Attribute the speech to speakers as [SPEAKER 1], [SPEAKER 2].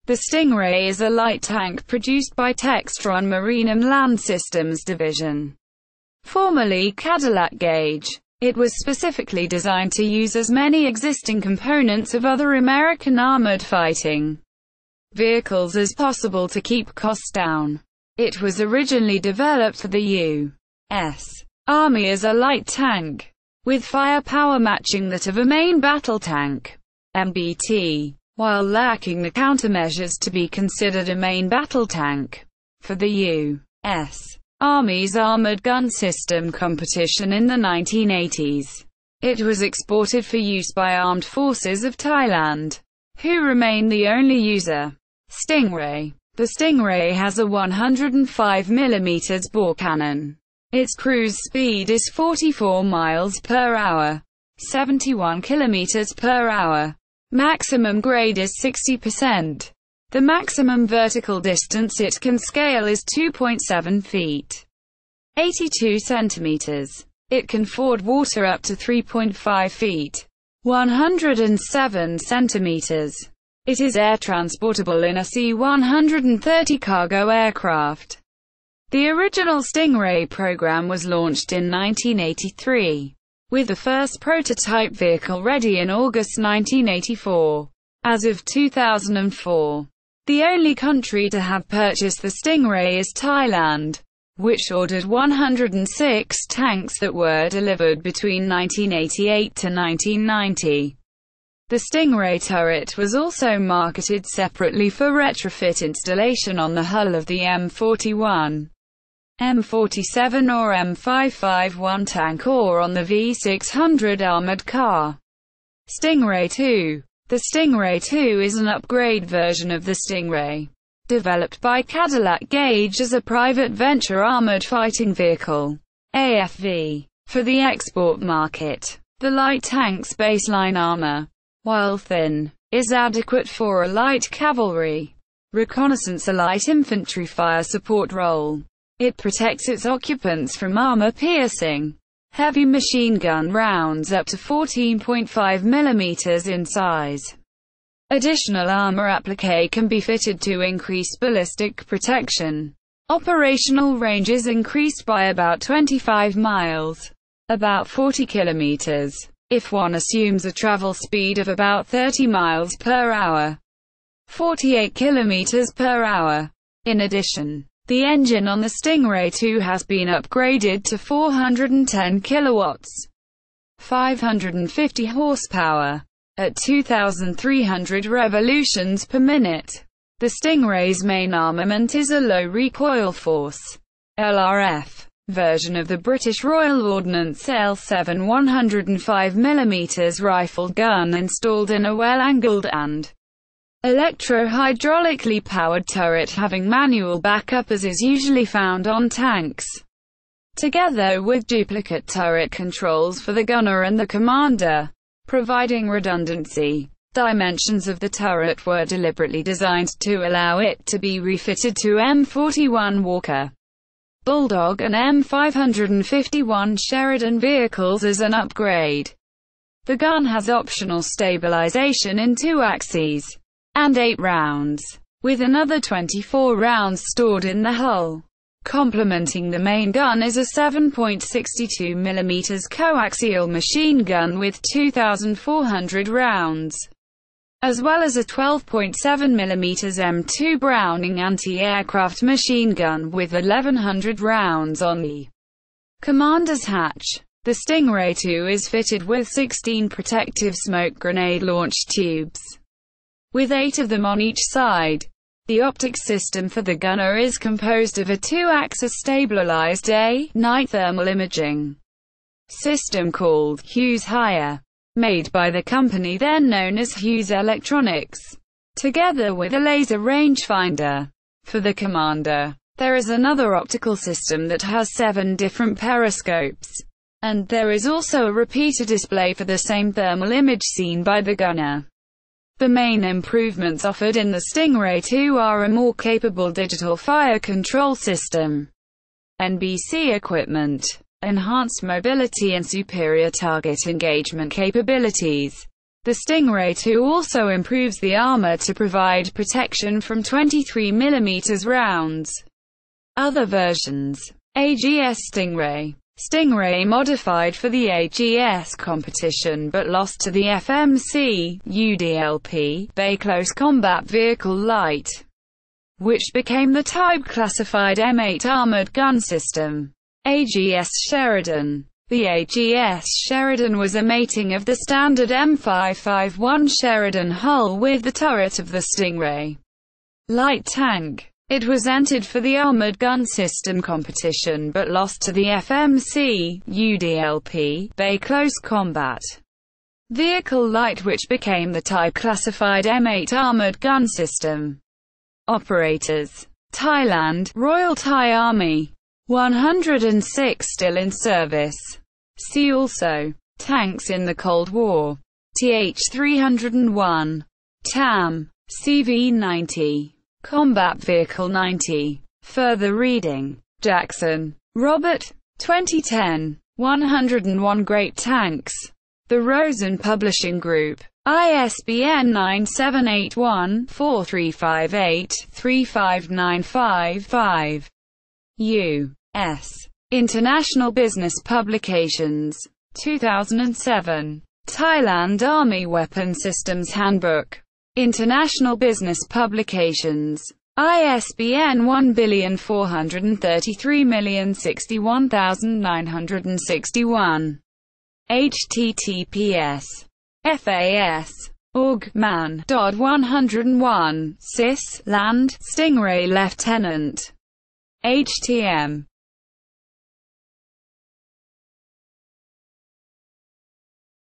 [SPEAKER 1] The Stingray is a light tank produced by Textron Marine Land Systems division, formerly Cadillac Gage. It was specifically designed to use as many existing components of other American armored fighting vehicles as possible to keep costs down. It was originally developed for the U.S. Army as a light tank, with firepower matching that of a main battle tank, MBT, while lacking the countermeasures to be considered a main battle tank. For the U.S. Army's armored gun system competition in the 1980s, it was exported for use by armed forces of Thailand, who remain the only user. Stingray. The Stingray has a 105mm bore cannon. Its cruise speed is 44 miles per hour, 71 kilometers per hour. Maximum grade is 60%. The maximum vertical distance it can scale is 2.7 feet, 82 centimeters. It can ford water up to 3.5 feet, 107 centimeters. It is air transportable in a C-130 cargo aircraft. The original Stingray program was launched in 1983, with the first prototype vehicle ready in August 1984. As of 2004, the only country to have purchased the Stingray is Thailand, which ordered 106 tanks that were delivered between 1988 to 1990. The Stingray turret was also marketed separately for retrofit installation on the hull of the M41, M47 or M551 tank or on the V600 armored car. Stingray 2. The Stingray 2 is an upgrade version of the Stingray, developed by Cadillac Gage as a private venture armored fighting vehicle, AFV, for the export market. The light tank's baseline armor, while thin, is adequate for a light cavalry, reconnaissance or light infantry fire support role. It protects its occupants from armor-piercing, heavy machine gun rounds up to 14.5 mm in size. Additional armor applique can be fitted to increase ballistic protection. Operational range is increased by about 25 miles, about 40 kilometers, if one assumes a travel speed of about 30 miles per hour, 48 kilometers per hour. In addition, the engine on the Stingray 2 has been upgraded to 410 kilowatts, 550 horsepower, at 2,300 revolutions per minute. The Stingray's main armament is a low recoil force, LRF, version of the British Royal Ordnance L7 105mm rifled gun installed in a well-angled and electro-hydraulically powered turret having manual backup as is usually found on tanks, together with duplicate turret controls for the gunner and the commander, providing redundancy. Dimensions of the turret were deliberately designed to allow it to be refitted to M41 Walker, Bulldog and M551 Sheridan vehicles as an upgrade. The gun has optional stabilization in 2 axes, and 8 rounds, with another 24 rounds stored in the hull. Complementing the main gun is a 7.62mm coaxial machine gun with 2,400 rounds, as well as a 12.7mm M2 Browning anti-aircraft machine gun with 1,100 rounds on the commander's hatch. The Stingray 2 is fitted with 16 protective smoke grenade launch tubes, with 8 of them on each side. The optics system for the gunner is composed of a 2-axis stabilized day-night thermal imaging system called Hughes Higher, made by the company then known as Hughes Electronics, together with a laser rangefinder. For the commander, there is another optical system that has 7 different periscopes, and there is also a repeater display for the same thermal image seen by the gunner. The main improvements offered in the Stingray 2 are a more capable digital fire control system, NBC equipment, enhanced mobility and superior target engagement capabilities. The Stingray 2 also improves the armor to provide protection from 23mm rounds. Other versions. AGS Stingray. Stingray modified for the AGS competition but lost to the FMC UDLP Bay Close Combat Vehicle Light, which became the type-classified M8 armored gun system. AGS Sheridan. The AGS Sheridan was a mating of the standard M551 Sheridan hull with the turret of the Stingray light tank. It was entered for the armored gun system competition but lost to the FMC UDLP Bay Close Combat Vehicle Light, which became the type-classified M8 armored gun system. Operators. Thailand, Royal Thai Army. 106 still in service. See also. Tanks in the Cold War. TH-301. TAM. CV-90. Combat Vehicle 90. Further reading. Jackson, Robert. 2010. 101 Great Tanks. The Rosen Publishing Group. ISBN 978-1358-35955. U.S. International Business Publications. 2007. Thailand Army Weapon Systems Handbook. International Business Publications. ISBN 1,433,061,961. https. FAS. Org. Man. Dodd 101. Sis. Land. Stingray Lieutenant. HTM.